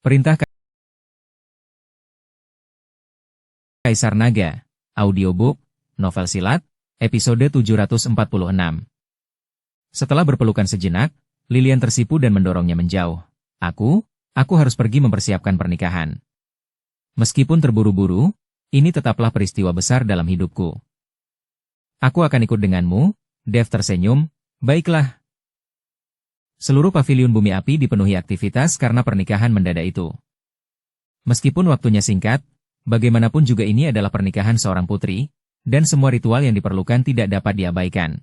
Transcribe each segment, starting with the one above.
Perintah Kaisar Naga, audiobook, novel silat, episode 746. Setelah berpelukan sejenak, Lilian tersipu dan mendorongnya menjauh. Aku harus pergi mempersiapkan pernikahan. Meskipun terburu-buru, ini tetaplah peristiwa besar dalam hidupku. Aku akan ikut denganmu, Dev tersenyum, baiklah. Seluruh paviliun bumi api dipenuhi aktivitas karena pernikahan mendadak itu. Meskipun waktunya singkat, bagaimanapun juga ini adalah pernikahan seorang putri, dan semua ritual yang diperlukan tidak dapat diabaikan.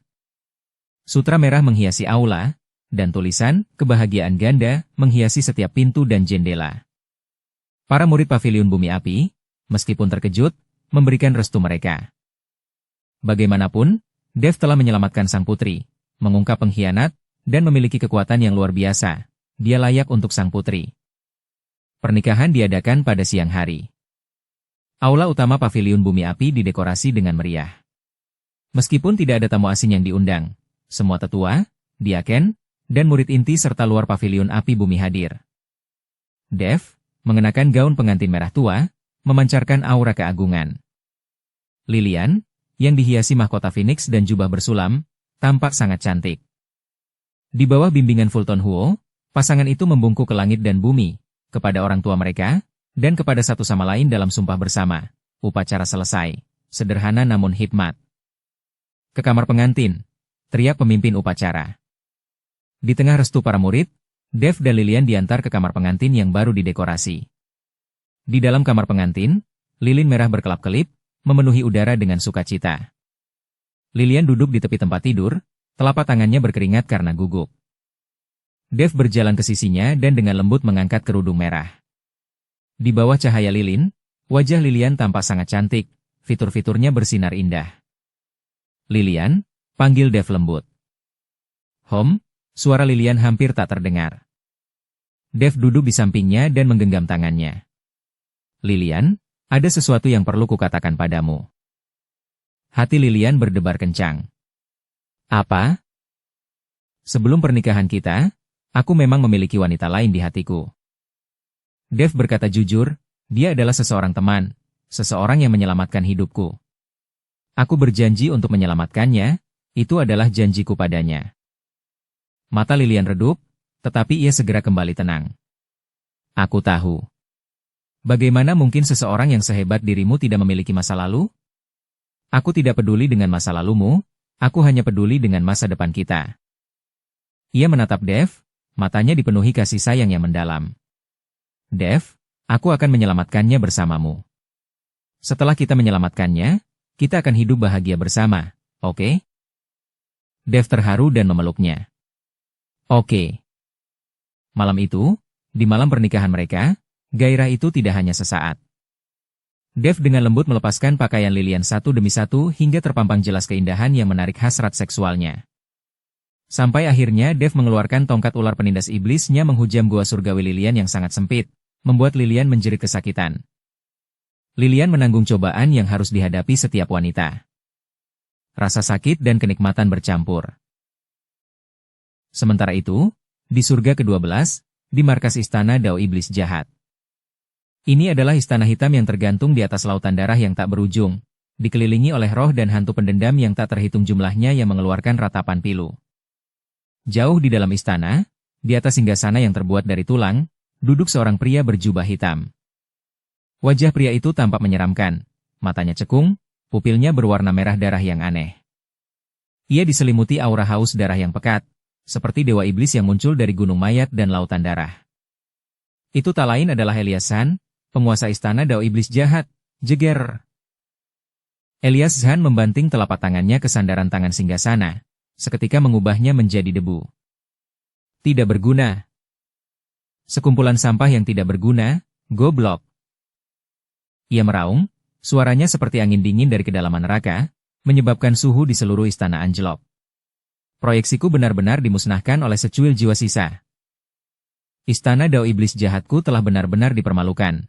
Sutra merah menghiasi aula, dan tulisan, kebahagiaan ganda, menghiasi setiap pintu dan jendela. Para murid paviliun bumi api, meskipun terkejut, memberikan restu mereka. Bagaimanapun, Dev telah menyelamatkan sang putri, mengungkap pengkhianat, dan memiliki kekuatan yang luar biasa. Dia layak untuk sang putri. Pernikahan diadakan pada siang hari. Aula utama paviliun bumi api didekorasi dengan meriah. Meskipun tidak ada tamu asing yang diundang, semua tetua, diaken, dan murid inti serta luar paviliun api bumi hadir. Dev, mengenakan gaun pengantin merah tua, memancarkan aura keagungan. Lilian, yang dihiasi mahkota Phoenix dan jubah bersulam, tampak sangat cantik. Di bawah bimbingan Fulton Huo, pasangan itu membungkuk ke langit dan bumi, kepada orang tua mereka, dan kepada satu sama lain dalam sumpah bersama. Upacara selesai, sederhana namun hikmat. Ke kamar pengantin, teriak pemimpin upacara. Di tengah restu para murid, Dev dan Lilian diantar ke kamar pengantin yang baru didekorasi. Di dalam kamar pengantin, lilin merah berkelap-kelip, memenuhi udara dengan sukacita. Lilian duduk di tepi tempat tidur, telapak tangannya berkeringat karena gugup. Dev berjalan ke sisinya dan dengan lembut mengangkat kerudung merah. Di bawah cahaya lilin, wajah Lilian tampak sangat cantik, fitur-fiturnya bersinar indah. Lilian, panggil Dev lembut. Hom, suara Lilian hampir tak terdengar. Dev duduk di sampingnya dan menggenggam tangannya. Lilian, ada sesuatu yang perlu kukatakan padamu. Hati Lilian berdebar kencang. Apa? Sebelum pernikahan kita, aku memang memiliki wanita lain di hatiku. Dev berkata jujur, dia adalah seseorang teman, seseorang yang menyelamatkan hidupku. Aku berjanji untuk menyelamatkannya, itu adalah janjiku padanya. Mata Lilian redup, tetapi ia segera kembali tenang. Aku tahu. Bagaimana mungkin seseorang yang sehebat dirimu tidak memiliki masa lalu? Aku tidak peduli dengan masa lalumu, aku hanya peduli dengan masa depan kita. Ia menatap Dev, matanya dipenuhi kasih sayang yang mendalam. Dev, aku akan menyelamatkannya bersamamu. Setelah kita menyelamatkannya, kita akan hidup bahagia bersama, oke? Dev terharu dan memeluknya. Oke. Malam itu, di malam pernikahan mereka, gairah itu tidak hanya sesaat. Dev dengan lembut melepaskan pakaian Lilian satu demi satu hingga terpampang jelas keindahan yang menarik hasrat seksualnya. Sampai akhirnya Dev mengeluarkan tongkat ular penindas iblisnya menghujam gua surgawi Lilian yang sangat sempit, membuat Lilian menjerit kesakitan. Lilian menanggung cobaan yang harus dihadapi setiap wanita. Rasa sakit dan kenikmatan bercampur. Sementara itu, di surga ke-12, di markas istana Dao Iblis Jahat. Ini adalah istana hitam yang tergantung di atas lautan darah yang tak berujung, dikelilingi oleh roh dan hantu pendendam yang tak terhitung jumlahnya yang mengeluarkan ratapan pilu. Jauh di dalam istana, di atas singgasana yang terbuat dari tulang, duduk seorang pria berjubah hitam. Wajah pria itu tampak menyeramkan, matanya cekung, pupilnya berwarna merah darah yang aneh. Ia diselimuti aura haus darah yang pekat, seperti dewa iblis yang muncul dari gunung mayat dan lautan darah. Itu tak lain adalah Elias Zhan, penguasa istana Dao Iblis Jahat, jeger. Elias Zhan membanting telapak tangannya ke sandaran tangan singgasana, seketika mengubahnya menjadi debu. Tidak berguna. Sekumpulan sampah yang tidak berguna, goblok. Ia meraung, suaranya seperti angin dingin dari kedalaman neraka, menyebabkan suhu di seluruh istana anjlok. Proyeksiku benar-benar dimusnahkan oleh secuil jiwa sisa. Istana Dao Iblis Jahatku telah benar-benar dipermalukan.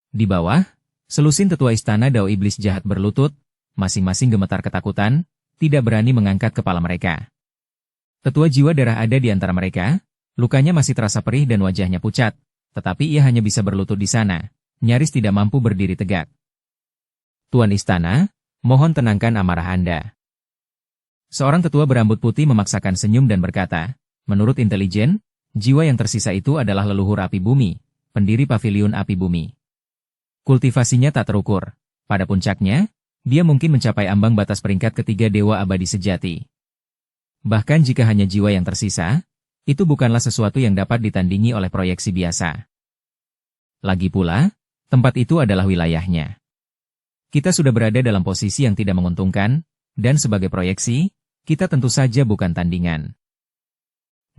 Di bawah, selusin tetua istana Dao Iblis Jahat berlutut, masing-masing gemetar ketakutan, tidak berani mengangkat kepala mereka. Tetua jiwa darah ada di antara mereka, lukanya masih terasa perih dan wajahnya pucat, tetapi ia hanya bisa berlutut di sana, nyaris tidak mampu berdiri tegak. Tuan Istana, mohon tenangkan amarah Anda. Seorang tetua berambut putih memaksakan senyum dan berkata, menurut intelijen, jiwa yang tersisa itu adalah leluhur api bumi, pendiri paviliun api bumi. Kultivasinya tak terukur. Pada puncaknya, dia mungkin mencapai ambang batas peringkat ketiga dewa abadi sejati. Bahkan jika hanya jiwa yang tersisa, itu bukanlah sesuatu yang dapat ditandingi oleh proyeksi biasa. Lagi pula, tempat itu adalah wilayahnya. Kita sudah berada dalam posisi yang tidak menguntungkan, dan sebagai proyeksi, kita tentu saja bukan tandingan.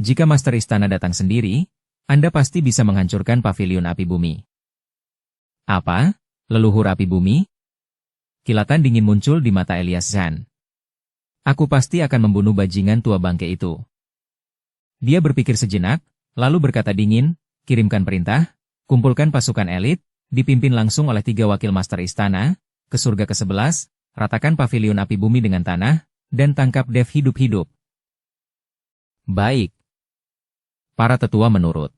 Jika Master Istana datang sendiri, Anda pasti bisa menghancurkan paviliun api bumi. Apa? Leluhur api bumi? Kilatan dingin muncul di mata Elias Zhan. Aku pasti akan membunuh bajingan tua bangke itu. Dia berpikir sejenak, lalu berkata dingin, kirimkan perintah, kumpulkan pasukan elit, dipimpin langsung oleh 3 wakil Master Istana, ke surga ke-11, ratakan paviliun api bumi dengan tanah, dan tangkap Dev hidup-hidup. Baik. Para tetua menurut.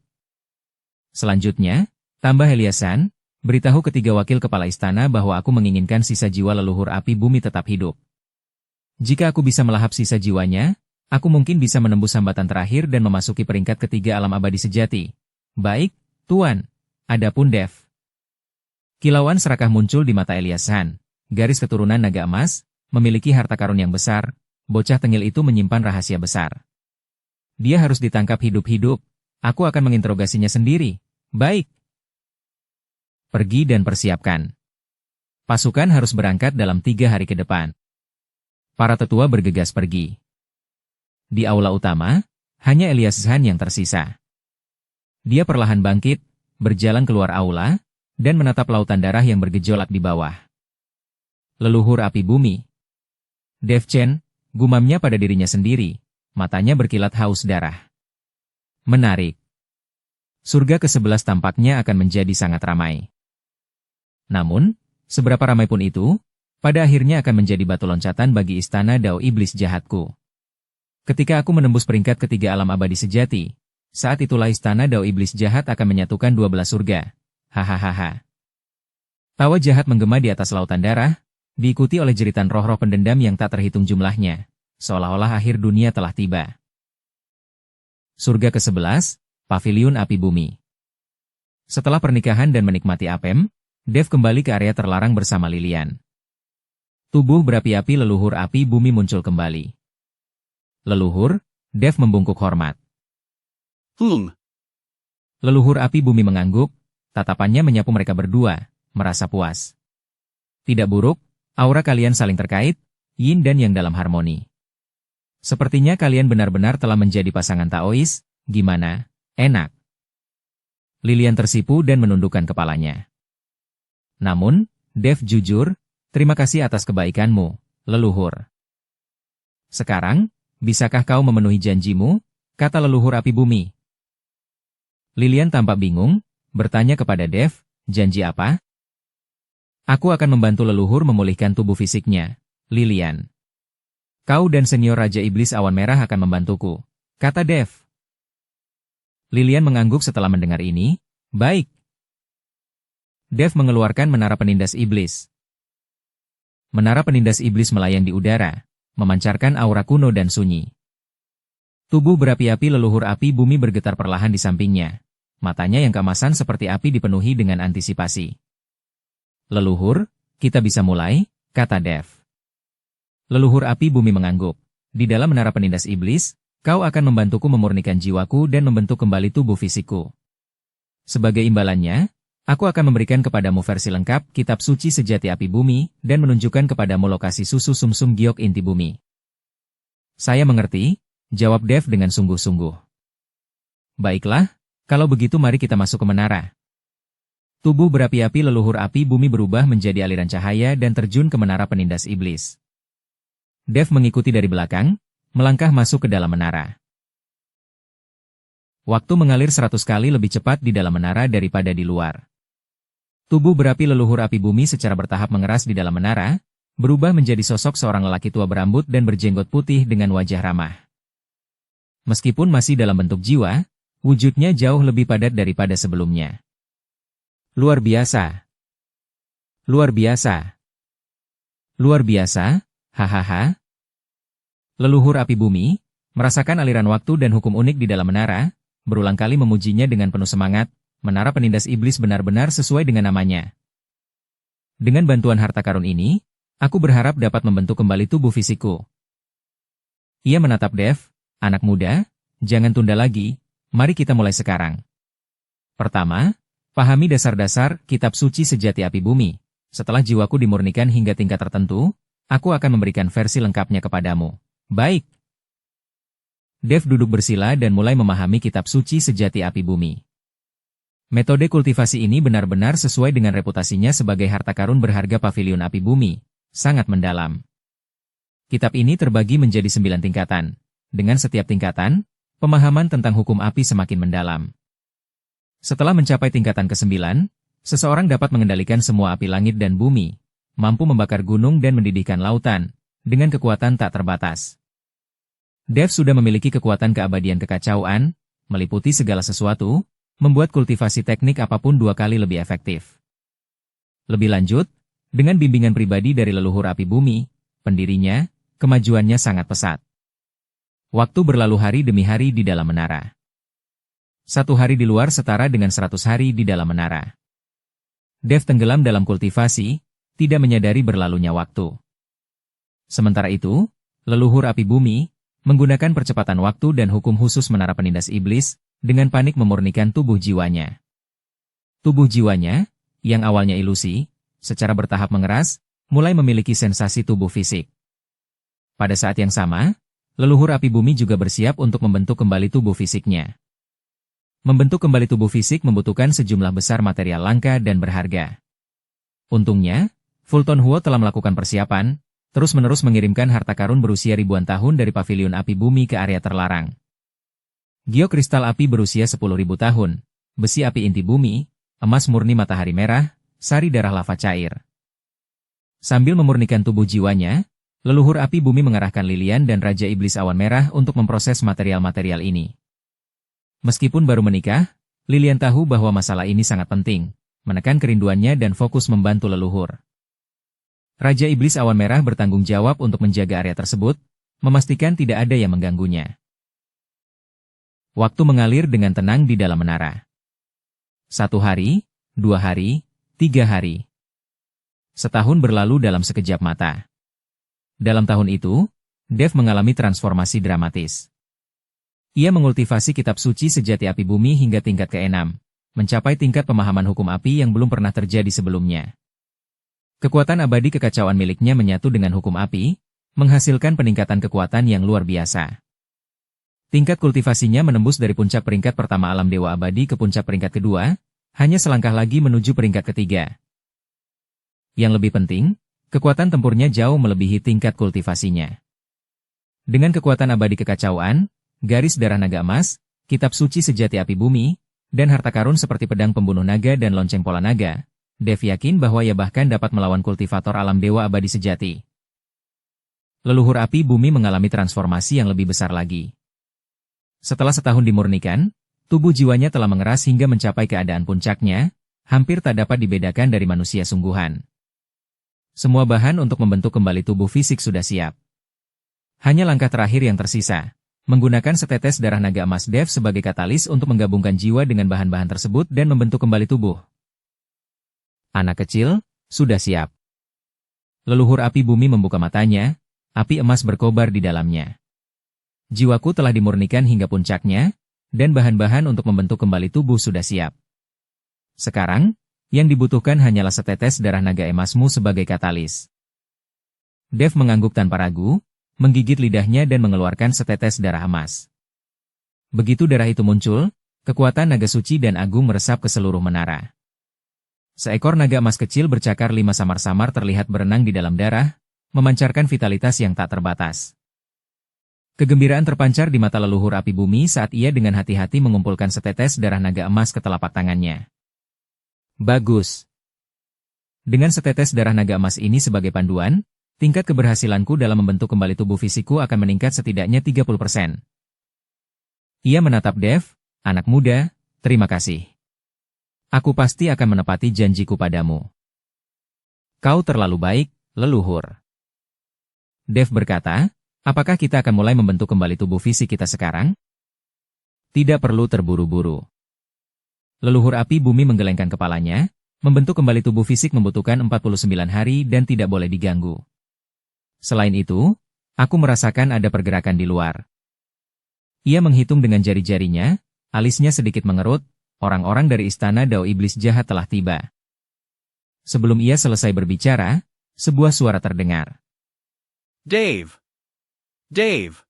Selanjutnya, tambah Elias Zhan, beritahu ke 3 wakil kepala istana bahwa aku menginginkan sisa jiwa leluhur api bumi tetap hidup. Jika aku bisa melahap sisa jiwanya, aku mungkin bisa menembus hambatan terakhir dan memasuki peringkat ketiga alam abadi sejati. Baik, Tuan. Adapun Dev. Kilauan serakah muncul di mata Elias Zhan. Garis keturunan naga emas, memiliki harta karun yang besar, bocah tengil itu menyimpan rahasia besar. Dia harus ditangkap hidup-hidup. Aku akan menginterogasinya sendiri. Baik. Pergi dan persiapkan. Pasukan harus berangkat dalam 3 hari ke depan. Para tetua bergegas pergi. Di aula utama, hanya Elias Zhan yang tersisa. Dia perlahan bangkit, berjalan keluar aula, dan menatap lautan darah yang bergejolak di bawah. Leluhur api bumi. Dev Chen, gumamnya pada dirinya sendiri, matanya berkilat haus darah. Menarik. Surga ke-11 tampaknya akan menjadi sangat ramai. Namun, seberapa ramai pun itu, pada akhirnya akan menjadi batu loncatan bagi istana Dao Iblis jahatku. Ketika aku menembus peringkat ketiga alam abadi sejati, saat itulah istana Dao Iblis jahat akan menyatukan 12 surga. Hahaha. Tawa jahat menggema di atas lautan darah, diikuti oleh jeritan roh-roh pendendam yang tak terhitung jumlahnya, seolah-olah akhir dunia telah tiba. Surga ke-11, Paviliun Api Bumi. Setelah pernikahan dan menikmati apem, Dev kembali ke area terlarang bersama Lilian. Tubuh berapi-api leluhur api bumi muncul kembali. Leluhur, Dev membungkuk hormat. Leluhur api bumi mengangguk, tatapannya menyapu mereka berdua, merasa puas. Tidak buruk, aura kalian saling terkait, yin dan yang dalam harmoni. Sepertinya kalian benar-benar telah menjadi pasangan Taois, gimana? Enak. Lilian tersipu dan menundukkan kepalanya. Namun, Dev jujur, terima kasih atas kebaikanmu, leluhur. Sekarang, bisakah kau memenuhi janjimu? Kata leluhur api bumi. Lilian tampak bingung, bertanya kepada Dev, janji apa? Aku akan membantu leluhur memulihkan tubuh fisiknya, Lilian. Kau dan senior Raja Iblis Awan Merah akan membantuku, kata Dev. Lilian mengangguk setelah mendengar ini, baik. Dev mengeluarkan menara penindas iblis. Menara penindas iblis melayang di udara, memancarkan aura kuno dan sunyi. Tubuh berapi-api leluhur api bumi bergetar perlahan di sampingnya. Matanya yang keemasan seperti api dipenuhi dengan antisipasi. Leluhur, kita bisa mulai, kata Dev. Leluhur api bumi mengangguk. Di dalam menara penindas iblis, kau akan membantuku memurnikan jiwaku dan membentuk kembali tubuh fisikku. Sebagai imbalannya, aku akan memberikan kepadamu versi lengkap kitab suci sejati api bumi dan menunjukkan kepadamu lokasi susu sumsum giok inti bumi. Saya mengerti, jawab Dev dengan sungguh-sungguh. Baiklah, kalau begitu mari kita masuk ke menara. Tubuh berapi-api leluhur api bumi berubah menjadi aliran cahaya dan terjun ke menara penindas iblis. Dev mengikuti dari belakang, melangkah masuk ke dalam menara. Waktu mengalir 100 kali lebih cepat di dalam menara daripada di luar. Tubuh berapi leluhur api bumi secara bertahap mengeras di dalam menara, berubah menjadi sosok seorang lelaki tua berambut dan berjenggot putih dengan wajah ramah. Meskipun masih dalam bentuk jiwa, Wujudnya jauh lebih padat daripada sebelumnya. Luar biasa. Luar biasa. Luar biasa, hahaha. Leluhur api bumi, merasakan aliran waktu dan hukum unik di dalam menara, berulang kali memujinya dengan penuh semangat. Menara penindas iblis benar-benar sesuai dengan namanya. Dengan bantuan harta karun ini, aku berharap dapat membentuk kembali tubuh fisikku. Ia menatap Dev, anak muda, jangan tunda lagi, mari kita mulai sekarang. Pertama, pahami dasar-dasar kitab suci sejati api bumi. Setelah jiwaku dimurnikan hingga tingkat tertentu, aku akan memberikan versi lengkapnya kepadamu. Baik. Dev duduk bersila dan mulai memahami kitab suci sejati api bumi. Metode kultivasi ini benar-benar sesuai dengan reputasinya sebagai harta karun berharga pavilion api bumi, sangat mendalam. Kitab ini terbagi menjadi 9 tingkatan. Dengan setiap tingkatan, pemahaman tentang hukum api semakin mendalam. Setelah mencapai tingkatan ke-9, seseorang dapat mengendalikan semua api langit dan bumi, mampu membakar gunung dan mendidihkan lautan, dengan kekuatan tak terbatas. Dev sudah memiliki kekuatan keabadian kekacauan, meliputi segala sesuatu, membuat kultivasi teknik apapun 2 kali lebih efektif. Lebih lanjut, dengan bimbingan pribadi dari leluhur api bumi, pendirinya, kemajuannya sangat pesat. Waktu berlalu hari demi hari di dalam menara. 1 hari di luar setara dengan 100 hari di dalam menara. Dev tenggelam dalam kultivasi, tidak menyadari berlalunya waktu. Sementara itu, leluhur api bumi, menggunakan percepatan waktu dan hukum khusus menara penindas iblis, dengan panik memurnikan tubuh jiwanya. Tubuh jiwanya, yang awalnya ilusi, secara bertahap mengeras, mulai memiliki sensasi tubuh fisik. Pada saat yang sama, leluhur api bumi juga bersiap untuk membentuk kembali tubuh fisiknya. Membentuk kembali tubuh fisik membutuhkan sejumlah besar material langka dan berharga. Untungnya, Fulton Huo telah melakukan persiapan, terus-menerus mengirimkan harta karun berusia ribuan tahun dari pavilion api bumi ke area terlarang. Geokristal api berusia 10.000 tahun, besi api inti bumi, emas murni matahari merah, sari darah lava cair. Sambil memurnikan tubuh jiwanya, leluhur api bumi mengarahkan Lilian dan Raja Iblis Awan Merah untuk memproses material-material ini. Meskipun baru menikah, Lilian tahu bahwa masalah ini sangat penting, menekan kerinduannya dan fokus membantu leluhur. Raja Iblis Awan Merah bertanggung jawab untuk menjaga area tersebut, memastikan tidak ada yang mengganggunya. Waktu mengalir dengan tenang di dalam menara. 1 hari, 2 hari, 3 hari. Setahun berlalu dalam sekejap mata. Dalam tahun itu, Dev mengalami transformasi dramatis. Ia mengultivasi kitab suci sejati api bumi hingga tingkat ke-6, mencapai tingkat pemahaman hukum api yang belum pernah terjadi sebelumnya. Kekuatan abadi kekacauan miliknya menyatu dengan hukum api, menghasilkan peningkatan kekuatan yang luar biasa. Tingkat kultivasinya menembus dari puncak peringkat pertama alam dewa abadi ke puncak peringkat kedua, hanya selangkah lagi menuju peringkat ketiga. Yang lebih penting, kekuatan tempurnya jauh melebihi tingkat kultivasinya. Dengan kekuatan abadi kekacauan, garis darah naga emas, kitab suci sejati api bumi, dan harta karun seperti pedang pembunuh naga dan lonceng pola naga, Dev yakin bahwa ia bahkan dapat melawan kultivator alam dewa abadi sejati. Leluhur api bumi mengalami transformasi yang lebih besar lagi. Setelah setahun dimurnikan, tubuh jiwanya telah mengeras hingga mencapai keadaan puncaknya, hampir tak dapat dibedakan dari manusia sungguhan. Semua bahan untuk membentuk kembali tubuh fisik sudah siap. Hanya langkah terakhir yang tersisa, menggunakan setetes darah naga emas Dev sebagai katalis untuk menggabungkan jiwa dengan bahan-bahan tersebut dan membentuk kembali tubuh. Anak kecil, sudah siap. Leluhur api bumi membuka matanya, api emas berkobar di dalamnya. Jiwaku telah dimurnikan hingga puncaknya, dan bahan-bahan untuk membentuk kembali tubuh sudah siap. Sekarang, yang dibutuhkan hanyalah setetes darah naga emasmu sebagai katalis. Dev mengangguk tanpa ragu, menggigit lidahnya dan mengeluarkan setetes darah emas. Begitu darah itu muncul, kekuatan naga suci dan agung meresap ke seluruh menara. Seekor naga emas kecil bercakar 5 samar-samar terlihat berenang di dalam darah, memancarkan vitalitas yang tak terbatas. Kegembiraan terpancar di mata leluhur api bumi saat ia dengan hati-hati mengumpulkan setetes darah naga emas ke telapak tangannya. Bagus. Dengan setetes darah naga emas ini sebagai panduan, tingkat keberhasilanku dalam membentuk kembali tubuh fisikku akan meningkat setidaknya 30%. Ia menatap Dev, Anak muda, terima kasih. Aku pasti akan menepati janjiku padamu. Kau terlalu baik, leluhur. Dev berkata, apakah kita akan mulai membentuk kembali tubuh fisik kita sekarang? Tidak perlu terburu-buru. Leluhur api bumi menggelengkan kepalanya, membentuk kembali tubuh fisik membutuhkan 49 hari dan tidak boleh diganggu. Selain itu, aku merasakan ada pergerakan di luar. Ia menghitung dengan jari-jarinya, alisnya sedikit mengerut, orang-orang dari istana Dao Iblis Jahat telah tiba. Sebelum ia selesai berbicara, sebuah suara terdengar. Dave! Dave!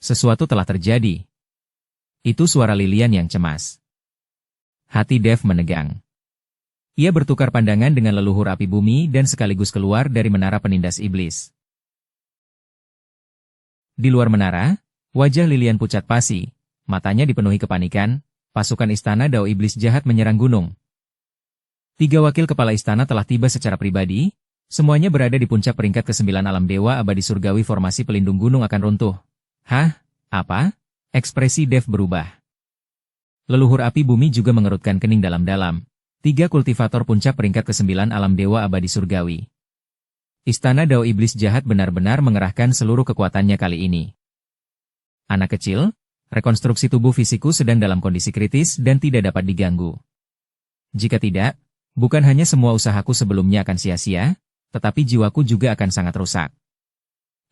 Sesuatu telah terjadi. Itu suara Lilian yang cemas. Hati Dev menegang. Ia bertukar pandangan dengan leluhur api bumi dan sekaligus keluar dari menara penindas iblis. Di luar menara, wajah Lilian pucat pasi, matanya dipenuhi kepanikan, pasukan istana Dao Iblis Jahat menyerang gunung. 3 wakil kepala istana telah tiba secara pribadi, semuanya berada di puncak peringkat ke-9 alam dewa abadi surgawi formasi pelindung gunung akan runtuh. Hah? Apa? Ekspresi Dev berubah. Leluhur api bumi juga mengerutkan kening dalam-dalam. 3 kultivator puncak peringkat ke-9 alam dewa abadi surgawi. Istana Dao Iblis Jahat benar-benar mengerahkan seluruh kekuatannya kali ini. Anak kecil, rekonstruksi tubuh fisikku sedang dalam kondisi kritis dan tidak dapat diganggu. Jika tidak, bukan hanya semua usahaku sebelumnya akan sia-sia, tetapi jiwaku juga akan sangat rusak.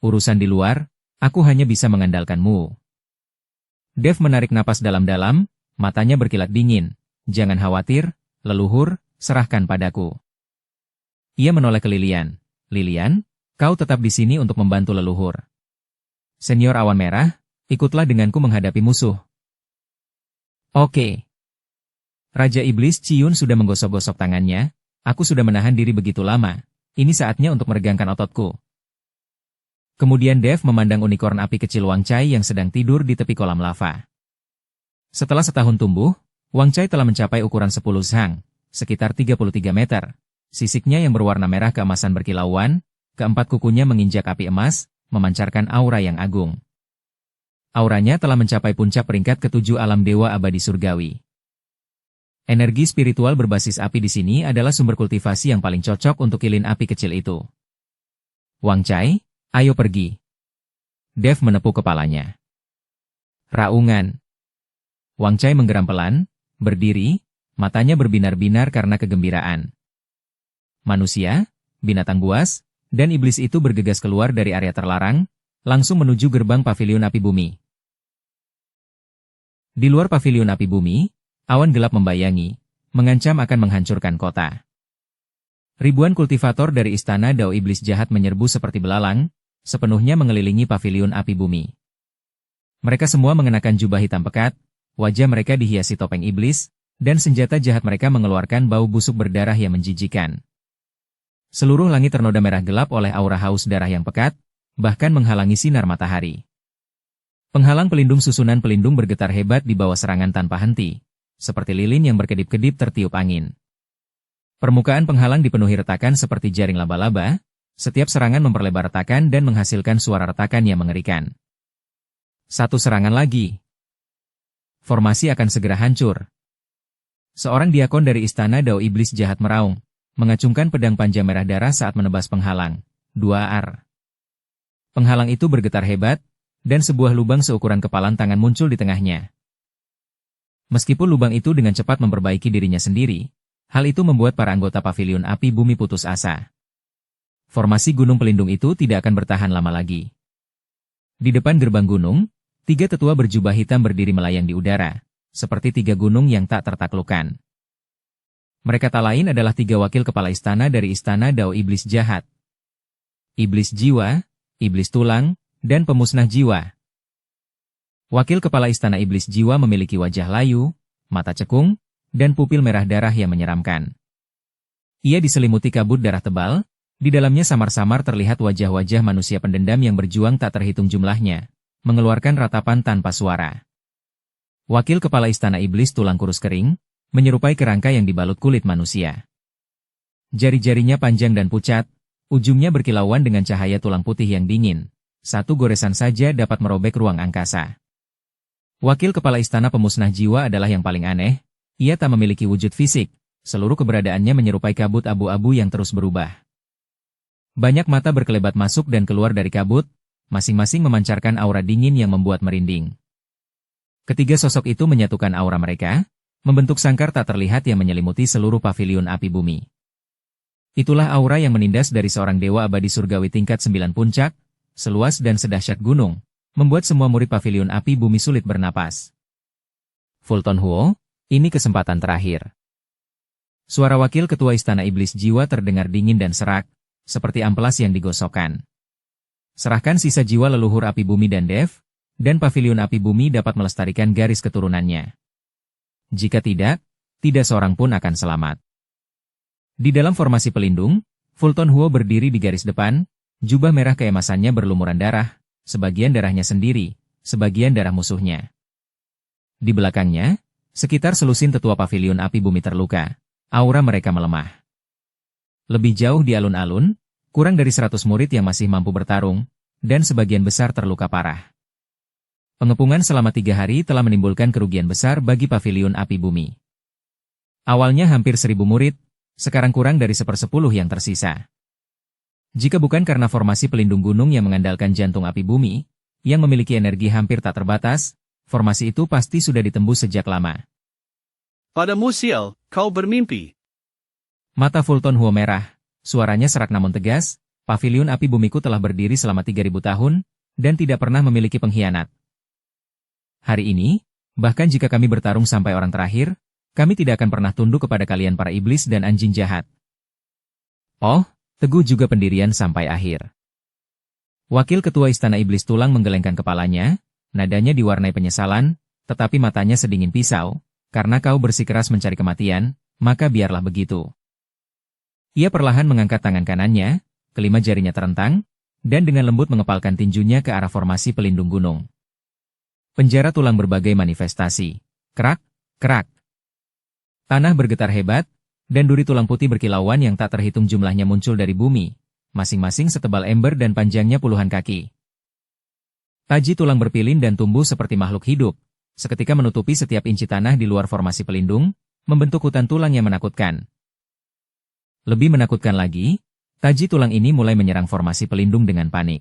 Urusan di luar, aku hanya bisa mengandalkanmu. Dev menarik napas dalam-dalam, matanya berkilat dingin. Jangan khawatir, leluhur, serahkan padaku. Ia menoleh ke Lilian. Lilian, kau tetap di sini untuk membantu leluhur. Senior Awan Merah, ikutlah denganku menghadapi musuh. Oke. Raja Iblis Ciun sudah menggosok-gosok tangannya, aku sudah menahan diri begitu lama, ini saatnya untuk meregangkan ototku. Kemudian Dev memandang unicorn api kecil Wang Chai yang sedang tidur di tepi kolam lava. Setelah setahun tumbuh, Wang Chai telah mencapai ukuran 10 zhang, sekitar 33 meter. Sisiknya yang berwarna merah keemasan berkilauan, keempat kukunya menginjak api emas, memancarkan aura yang agung. Auranya telah mencapai puncak peringkat ke-7 alam dewa abadi surgawi. Energi spiritual berbasis api di sini adalah sumber kultivasi yang paling cocok untuk kilin api kecil itu. Wang Chai, ayo pergi. Dev menepuk kepalanya. Raungan. Wang Chai menggeram pelan, berdiri, matanya berbinar-binar karena kegembiraan. Manusia, binatang buas, dan iblis itu bergegas keluar dari area terlarang, langsung menuju gerbang pavilion api bumi. Di luar pavilion api bumi, awan gelap membayangi, mengancam akan menghancurkan kota. Ribuan kultivator dari istana Dao Iblis Jahat menyerbu seperti belalang, sepenuhnya mengelilingi pavilion api bumi. Mereka semua mengenakan jubah hitam pekat, wajah mereka dihiasi topeng iblis, dan senjata jahat mereka mengeluarkan bau busuk berdarah yang menjijikan. Seluruh langit ternoda merah gelap oleh aura haus darah yang pekat, bahkan menghalangi sinar matahari. Penghalang pelindung susunan pelindung bergetar hebat di bawah serangan tanpa henti, seperti lilin yang berkedip-kedip tertiup angin. Permukaan penghalang dipenuhi retakan seperti jaring laba-laba, setiap serangan memperlebar retakan dan menghasilkan suara retakan yang mengerikan. Satu serangan lagi. Formasi akan segera hancur. Seorang diakon dari istana Dao Iblis Jahat meraung, mengacungkan pedang panjang merah darah saat menebas penghalang. 2 ar. Penghalang itu bergetar hebat, dan sebuah lubang seukuran kepalan tangan muncul di tengahnya. Meskipun lubang itu dengan cepat memperbaiki dirinya sendiri, hal itu membuat para anggota pavilion api bumi putus asa. Formasi gunung pelindung itu tidak akan bertahan lama lagi. Di depan gerbang gunung, 3 tetua berjubah hitam berdiri melayang di udara, seperti 3 gunung yang tak tertaklukkan. Mereka tak lain adalah 3 wakil kepala istana dari istana Dao Iblis Jahat. Iblis jiwa, iblis tulang, dan pemusnah jiwa. Wakil kepala istana iblis jiwa memiliki wajah layu, mata cekung, dan pupil merah darah yang menyeramkan. Ia diselimuti kabut darah tebal, di dalamnya samar-samar terlihat wajah-wajah manusia pendendam yang berjuang tak terhitung jumlahnya, mengeluarkan ratapan tanpa suara. Wakil kepala istana iblis tulang kurus kering, menyerupai kerangka yang dibalut kulit manusia. Jari-jarinya panjang dan pucat, ujungnya berkilauan dengan cahaya tulang putih yang dingin. Satu goresan saja dapat merobek ruang angkasa. Wakil kepala istana pemusnah jiwa adalah yang paling aneh. Ia tak memiliki wujud fisik, seluruh keberadaannya menyerupai kabut abu-abu yang terus berubah. Banyak mata berkelebat masuk dan keluar dari kabut, masing-masing memancarkan aura dingin yang membuat merinding. Ketiga sosok itu menyatukan aura mereka, membentuk sangkar tak terlihat yang menyelimuti seluruh paviliun api bumi. Itulah aura yang menindas dari seorang dewa abadi surgawi tingkat 9 puncak, seluas dan sedahsyat gunung, membuat semua murid paviliun api bumi sulit bernapas. Fulton Huo, ini kesempatan terakhir. Suara wakil ketua istana iblis jiwa terdengar dingin dan serak, seperti amplas yang digosokkan. Serahkan sisa jiwa leluhur api bumi dan Dev, dan paviliun api bumi dapat melestarikan garis keturunannya. Jika tidak seorang pun akan selamat. Di dalam formasi pelindung, Fulton Huo berdiri di garis depan, jubah merah keemasannya berlumuran darah, sebagian darahnya sendiri, sebagian darah musuhnya. Di belakangnya, sekitar selusin tetua paviliun api bumi terluka, aura mereka melemah. Lebih jauh di alun-alun, kurang dari 100 murid yang masih mampu bertarung, dan sebagian besar terluka parah. Pengepungan selama 3 hari telah menimbulkan kerugian besar bagi paviliun api bumi. Awalnya hampir 1.000 murid, sekarang kurang dari 1/10 yang tersisa. Jika bukan karena formasi pelindung gunung yang mengandalkan jantung api bumi, yang memiliki energi hampir tak terbatas, formasi itu pasti sudah ditembus sejak lama. Pada Musiel, kau bermimpi. Mata Fulton Huo merah, suaranya serak namun tegas, paviliun api bumiku telah berdiri selama 3.000 tahun, dan tidak pernah memiliki pengkhianat. Hari ini, bahkan jika kami bertarung sampai orang terakhir, kami tidak akan pernah tunduk kepada kalian para iblis dan anjing jahat. Oh, teguh juga pendirian sampai akhir. Wakil ketua istana iblis tulang menggelengkan kepalanya, nadanya diwarnai penyesalan, tetapi matanya sedingin pisau, karena kau bersikeras mencari kematian, maka biarlah begitu. Ia perlahan mengangkat tangan kanannya, kelima jarinya terentang, dan dengan lembut mengepalkan tinjunya ke arah formasi pelindung gunung. Penjara tulang berbagai manifestasi. Kerak, kerak. Tanah bergetar hebat, dan duri tulang putih berkilauan yang tak terhitung jumlahnya muncul dari bumi, masing-masing setebal ember dan panjangnya puluhan kaki. Taji tulang berpilin dan tumbuh seperti makhluk hidup, seketika menutupi setiap inci tanah di luar formasi pelindung, membentuk hutan tulang yang menakutkan. Lebih menakutkan lagi, taji tulang ini mulai menyerang formasi pelindung dengan panik.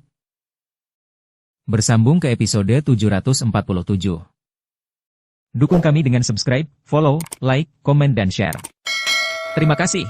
Bersambung ke episode 747. Dukung kami dengan subscribe, follow, like, komen dan share. Terima kasih.